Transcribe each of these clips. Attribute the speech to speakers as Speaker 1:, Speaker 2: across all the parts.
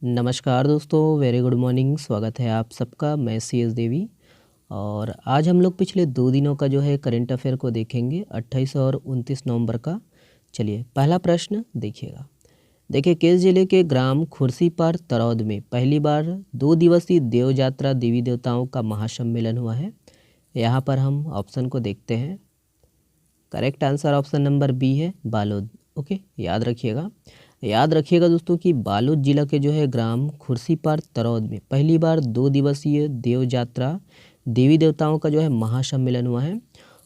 Speaker 1: नमस्कार दोस्तों, very good morning. स्वागत है आप सबका। मैं CS देवी और आज हम लोग पिछले 2 दिनों का जो है करंट अफेयर को देखेंगे, 28 और 29 नवंबर का। चलिए पहला प्रश्न देखिएगा। देखिए, किस जिले के ग्राम खुर्सीपार तरौद में पहली बार 2 दिवसीय देव यात्रा देवी देवताओं का महासम्मेलन हुआ है? यहाँ पर हम ऑप्शन को देखते हैं। Correct answer option number B है, बालोद। ओके, याद रखिएगा दोस्तों कि बालोद जिला के जो है ग्राम खुर्सीपार तरौद में पहली बार 2 दिवसीय देव यात्रा देवी देवताओं का जो है महासम्मेलन हुआ है।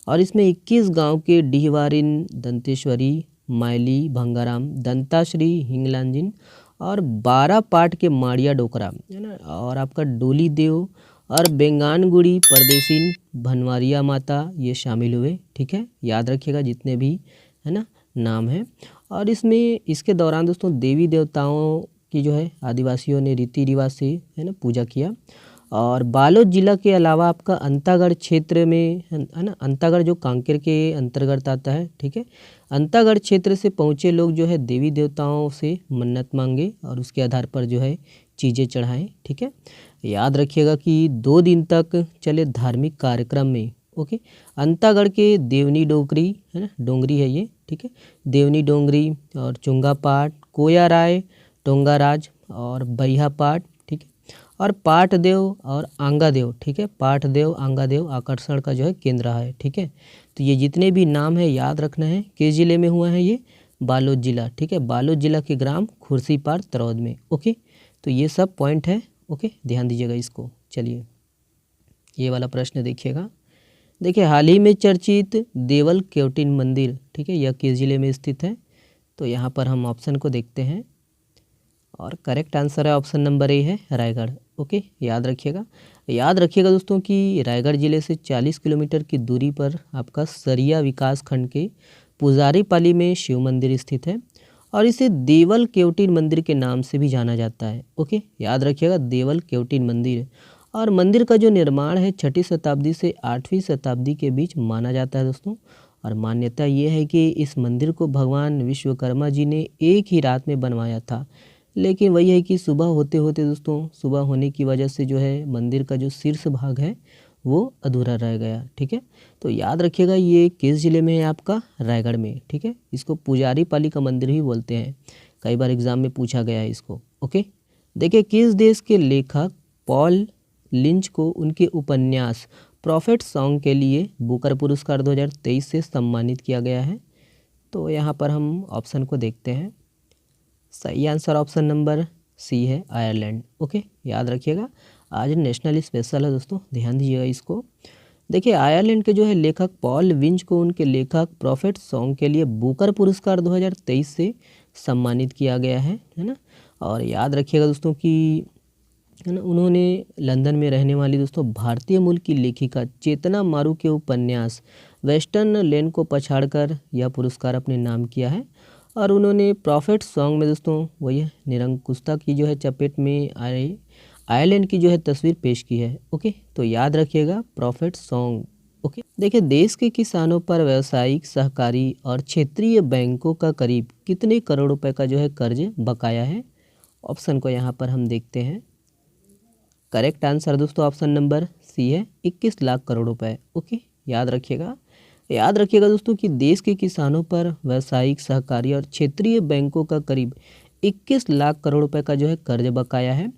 Speaker 1: और इसमें 21 गांव के डीहवारिन, दंतेश्वरी, मायली, भंगाराम, दंताश्री, हिंगलांजिन और 12 पाट के माड़िया डोकरा है ना, और आपका डोली देव और बेंगानगुड़ी परदेसिन, भनवारिया माता, ये शामिल हुए। ठीक है, याद रखिएगा जितने भी है ना नाम है। और इसके दौरान दोस्तों देवी देवताओं की जो है आदिवासियों ने रीति रिवाज से है ना पूजा किया। और बालोद जिला के अलावा आपका अंतागढ़ क्षेत्र में है ना, अंतागढ़ जो कांकेर के अंतर्गत आता है। ठीक है, अंतागढ़ क्षेत्र से पहुँचे लोग जो है देवी देवताओं से मन्नत मांगे और उसके आधार पर जो है चीज़ें चढ़ाएं। ठीक है, याद रखिएगा कि 2 दिन तक चले धार्मिक कार्यक्रम में ओके अंतागढ़ के देवनी डोंगरी है ना, डोंगरी है ये। ठीक है, देवनी डोंगरी और चुंगा पाट, कोया राय, टोंगाराज और बैहा पाट। ठीक है, और पाट देव और आंगा देव। ठीक है, पाट देव, आंगा देव आकर्षण का जो है केंद्र है। ठीक है, तो ये जितने भी नाम है याद रखना है। किस जिले में हुआ है ये? बालोद जिला। ठीक है, बालोद जिला के ग्राम खुर्सीपार तरौद में। ओके, तो ये सब पॉइंट है। ओके, ध्यान दीजिएगा इसको। चलिए ये वाला प्रश्न देखिएगा। देखिए, हाल ही में चर्चित देवल केवटिन मंदिर, ठीक है, यह किस जिले में स्थित है? तो यहाँ पर हम ऑप्शन को देखते हैं और करेक्ट आंसर है ऑप्शन नंबर ए है, रायगढ़। ओके, याद रखिएगा दोस्तों कि रायगढ़ जिले से 40 किलोमीटर की दूरी पर आपका सरिया विकास खंड के पुजारी पाली में शिव मंदिर स्थित है और इसे देवल केवटिन मंदिर के नाम से भी जाना जाता है। ओके, याद रखिएगा देवल केवटिन मंदिर। और मंदिर का जो निर्माण है 6वीं शताब्दी से 8वीं शताब्दी के बीच माना जाता है दोस्तों। और मान्यता ये है कि इस मंदिर को भगवान विश्वकर्मा जी ने एक ही रात में बनवाया था। लेकिन वही है कि सुबह होते होते दोस्तों, सुबह होने की वजह से जो है मंदिर का जो शीर्ष भाग है वो अधूरा रह गया। ठीक है, तो याद रखिएगा ये किस जिले में है? आपका रायगढ़ में। ठीक है, इसको पुजारी पाली का मंदिर भी बोलते हैं, कई बार एग्जाम में पूछा गया है इसको। ओके, देखिए, किस देश के लेखक पॉल लिंच को उनके उपन्यास प्रॉफिट सॉन्ग के लिए बुकर पुरस्कार 2023 से सम्मानित किया गया है? तो यहाँ पर हम ऑप्शन को देखते हैं। सही आंसर ऑप्शन नंबर सी है, आयरलैंड। ओके, याद रखिएगा आज नेशनल स्पेशल है दोस्तों, ध्यान दीजिएगा इसको। देखिए, आयरलैंड के जो है लेखक पॉल विंच को उनके लेखक प्रॉफिट सॉन्ग के लिए बुकर पुरस्कार 2023 से सम्मानित किया गया है ना। और याद रखिएगा दोस्तों कि है ना, उन्होंने लंदन में रहने वाली दोस्तों भारतीय मूल की लेखिका चेतना मारू के उपन्यास वेस्टर्न लेन को पछाड़कर यह पुरस्कार अपने नाम किया है। और उन्होंने प्रॉफिट सॉन्ग में दोस्तों वही निरंकुशता की जो है चपेट में आए आयरलैंड की जो है तस्वीर पेश की है। ओके, तो याद रखिएगा प्रॉफिट सॉन्ग। ओके, देखिए, देश के किसानों पर व्यावसायिक, सहकारी और क्षेत्रीय बैंकों का करीब कितने करोड़ रुपए का जो है कर्ज बकाया है? ऑप्शन को यहाँ पर हम देखते हैं। करेक्ट आंसर दोस्तों ऑप्शन नंबर सी है, 21 लाख करोड़ रुपए। ओके, याद रखिएगा दोस्तों कि देश के किसानों पर व्यावसायिक, सहकारी और क्षेत्रीय बैंकों का करीब 21 लाख करोड़ रुपए का जो है कर्ज बकाया है।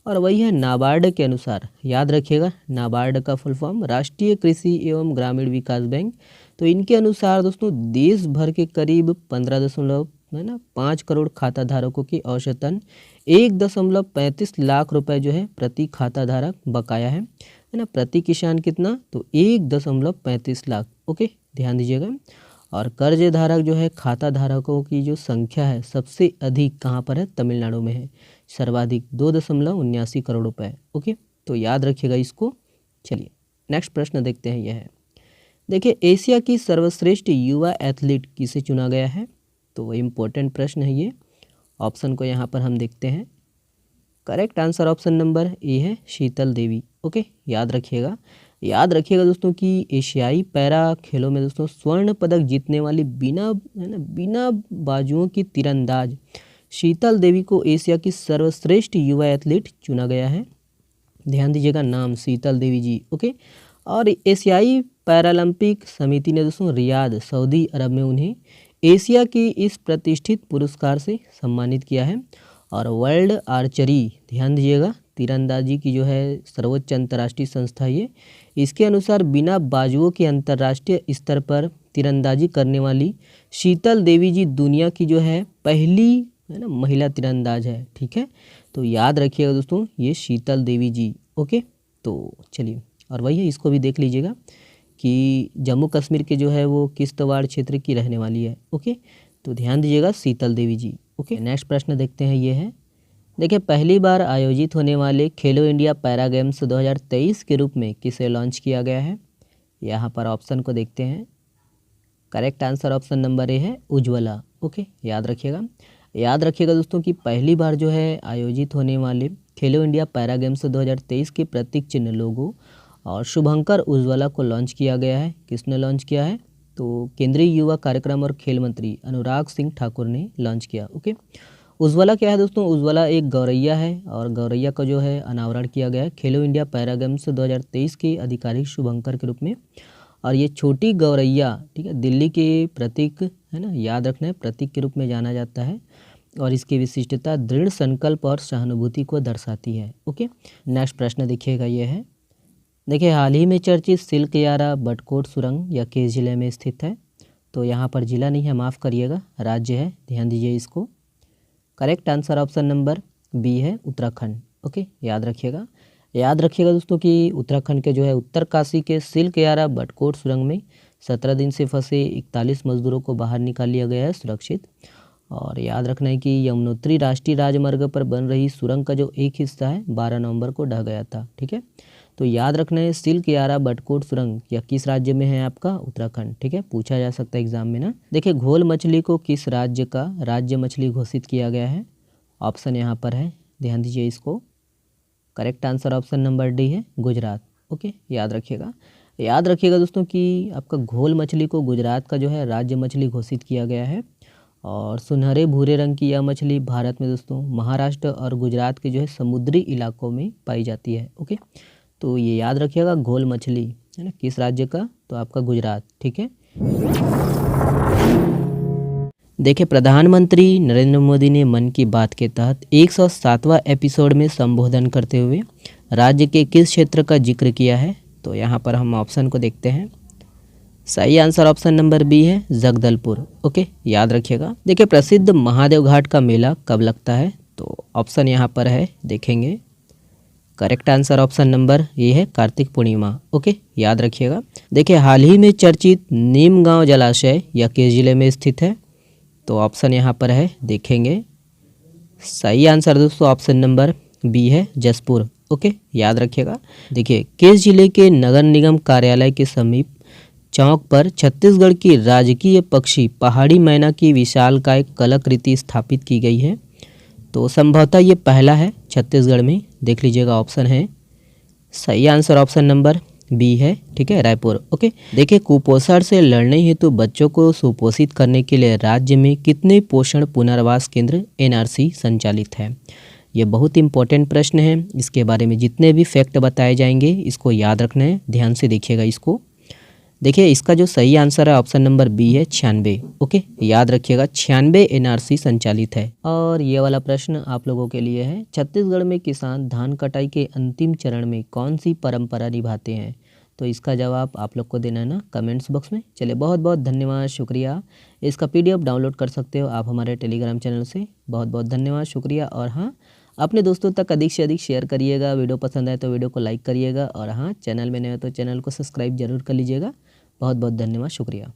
Speaker 1: और वही है नाबार्ड के अनुसार। याद रखिएगा, नाबार्ड का फुल फॉर्म राष्ट्रीय कृषि एवं ग्रामीण विकास बैंक। तो इनके अनुसार दोस्तों देश भर के करीब 15.5 करोड़ खाता धारकों की औसतन 1.35 लाख रुपए जो है प्रति खाता धारक बकाया है ना। प्रति किसान कितना? तो 1.35 लाख। ओके, ध्यान दीजिएगा। और कर्ज धारक जो है खाता धारकों की जो संख्या है सबसे अधिक कहाँ पर है? तमिलनाडु में है, सर्वाधिक 2.79 करोड़ रुपए। ओके, तो याद रखिएगा इसको। चलिए नेक्स्ट प्रश्न देखते हैं। यह है, देखिए, एशिया की सर्वश्रेष्ठ युवा एथलीट किसे चुना गया है? तो वो इम्पोर्टेंट प्रश्न है ये। ऑप्शन को यहाँ पर हम देखते हैं। Correct answer option number A है, शीतल देवी। ओके, याद रखिएगा दोस्तों कि एशियाई पैरा खेलों में दोस्तों स्वर्ण पदक जीतने वाली बिना बाजुओं की तीरंदाज शीतल देवी को एशिया की सर्वश्रेष्ठ युवा एथलीट चुना गया है। ध्यान दीजिएगा नाम शीतल देवी जी। ओके। और एशियाई पैरालंपिक समिति ने दोस्तों रियाद सऊदी अरब में उन्हें एशिया की इस प्रतिष्ठित पुरस्कार से सम्मानित किया है। और वर्ल्ड आर्चरी, ध्यान दीजिएगा, तीरंदाजी की जो है सर्वोच्च अंतर्राष्ट्रीय संस्था ये, इसके अनुसार बिना बाजुओं के अंतर्राष्ट्रीय स्तर पर तीरंदाजी करने वाली शीतल देवी जी दुनिया की जो है पहली है ना महिला तीरंदाज है। ठीक है, तो याद रखिएगा दोस्तों ये शीतल देवी जी। ओके, तो चलिए, और वही है, इसको भी देख लीजिएगा कि जम्मू कश्मीर के जो है वो किश्तवाड़ क्षेत्र की रहने वाली है। ओके, तो ध्यान दीजिएगा शीतल देवी जी। ओके, नेक्स्ट प्रश्न देखते हैं, ये है, देखिए, पहली बार आयोजित होने वाले खेलो इंडिया पैरा गेम्स 2023 के रूप में किसे लॉन्च किया गया है। यहाँ पर ऑप्शन को देखते हैं। Correct answer option number A है उज्ज्वला। ओके, याद रखिएगा दोस्तों कि पहली बार जो है आयोजित होने वाले खेलो इंडिया पैरा गेम्स 2023 के प्रतीक चिन्ह लोगो और शुभंकर उज्ज्वला को लॉन्च किया गया है। किसने लॉन्च किया है, तो केंद्रीय युवा कार्यक्रम और खेल मंत्री अनुराग सिंह ठाकुर ने लॉन्च किया। ओके, उज्ज्वला क्या है दोस्तों, उज्ज्वला एक गौरैया है और गौरैया का जो है अनावरण किया गया है खेलो इंडिया पैरा गेम्स 2023 के आधिकारिक शुभंकर के रूप में। और ये छोटी गौरैया, ठीक है, दिल्ली के प्रतीक है ना, याद रखना है, प्रतीक के रूप में जाना जाता है और इसकी विशिष्टता दृढ़ संकल्प और सहानुभूति को दर्शाती है। ओके, नेक्स्ट प्रश्न देखिएगा, ये है, देखिए, हाल ही में चर्चित सिल्क यारा बटकोट सुरंग या किस जिले में स्थित है। तो यहाँ पर जिला नहीं है, माफ़ करिएगा, राज्य है, ध्यान दीजिए इसको। Correct answer option number B है उत्तराखंड। ओके, याद रखिएगा दोस्तों कि उत्तराखंड के जो है उत्तरकाशी के सिल्क यारा बटकोट सुरंग में 17 दिन से फंसे 41 मजदूरों को बाहर निकाल लिया गया है सुरक्षित। और याद रखना है कि यमुनोत्री राष्ट्रीय राजमार्ग पर बन रही सुरंग का जो एक हिस्सा है 12 नवंबर को ढह गया था। ठीक है, तो याद रखना है सिल्क यारा बटकोट सुरंग या किस राज्य में है आपका, उत्तराखंड। ठीक है, पूछा जा सकता है एग्जाम में ना। देखिए, घोल मछली को किस राज्य का राज्य मछली घोषित किया गया है। ऑप्शन यहाँ पर है, ध्यान दीजिए इसको। Correct answer option number D है गुजरात। ओके, याद रखिएगा दोस्तों कि आपका घोल मछली को गुजरात का जो है राज्य मछली घोषित किया गया है। और सुनहरे भूरे रंग की यह मछली भारत में दोस्तों महाराष्ट्र और गुजरात के जो है समुद्री इलाकों में पाई जाती है। ओके, तो ये याद रखिएगा, घोल मछली है ना किस राज्य का, तो आपका गुजरात। ठीक है, देखिए, प्रधानमंत्री नरेंद्र मोदी ने मन की बात के तहत 107वां एपिसोड में संबोधन करते हुए राज्य के किस क्षेत्र का जिक्र किया है। तो यहाँ पर हम ऑप्शन को देखते हैं। सही आंसर ऑप्शन नंबर बी है जगदलपुर। ओके, याद रखिएगा। देखिए, प्रसिद्ध महादेव घाट का मेला कब लगता है, तो ऑप्शन यहाँ पर है, देखेंगे। करेक्ट आंसर ऑप्शन नंबर ये है कार्तिक पूर्णिमा। ओके, याद रखिएगा। देखिए, हाल ही में चर्चित नीमगांव जलाशय या किस जिले में स्थित है, तो ऑप्शन यहाँ पर है, देखेंगे। सही आंसर दोस्तों ऑप्शन नंबर बी है जसपुर। ओके, याद रखिएगा। देखिए, किस जिले के नगर निगम कार्यालय के समीप चौक पर छत्तीसगढ़ की राजकीय पक्षी पहाड़ी मैना की विशालकाय कलाकृति स्थापित की गई है। तो संभवतः ये पहला है छत्तीसगढ़ में, देख लीजिएगा, ऑप्शन है। सही आंसर ऑप्शन नंबर बी है, ठीक है, रायपुर। ओके, देखिए, कुपोषण से लड़ने हेतु बच्चों को सुपोषित करने के लिए राज्य में कितने पोषण पुनर्वास केंद्र एनआरसी संचालित है। ये बहुत इंपॉर्टेंट प्रश्न है, इसके बारे में जितने भी फैक्ट बताए जाएंगे इसको याद रखना है, ध्यान से देखिएगा इसको। देखिए, इसका जो सही आंसर है ऑप्शन नंबर बी है 96। ओके, याद रखिएगा, 96 एनआरसी संचालित है। और ये वाला प्रश्न आप लोगों के लिए है, छत्तीसगढ़ में किसान धान कटाई के अंतिम चरण में कौन सी परंपरा निभाते हैं। तो इसका जवाब आप लोग को देना है ना कमेंट्स बॉक्स में। चलिए, बहुत बहुत धन्यवाद, शुक्रिया। इसका PDF डाउनलोड कर सकते हो आप हमारे टेलीग्राम चैनल से। बहुत बहुत धन्यवाद, शुक्रिया। और हाँ, अपने दोस्तों तक अधिक से अधिक शेयर करिएगा। वीडियो पसंद आए तो वीडियो को लाइक करिएगा। और हाँ, चैनल में नए हो तो चैनल को सब्सक्राइब जरूर कर लीजिएगा। बहुत बहुत धन्यवाद, शुक्रिया।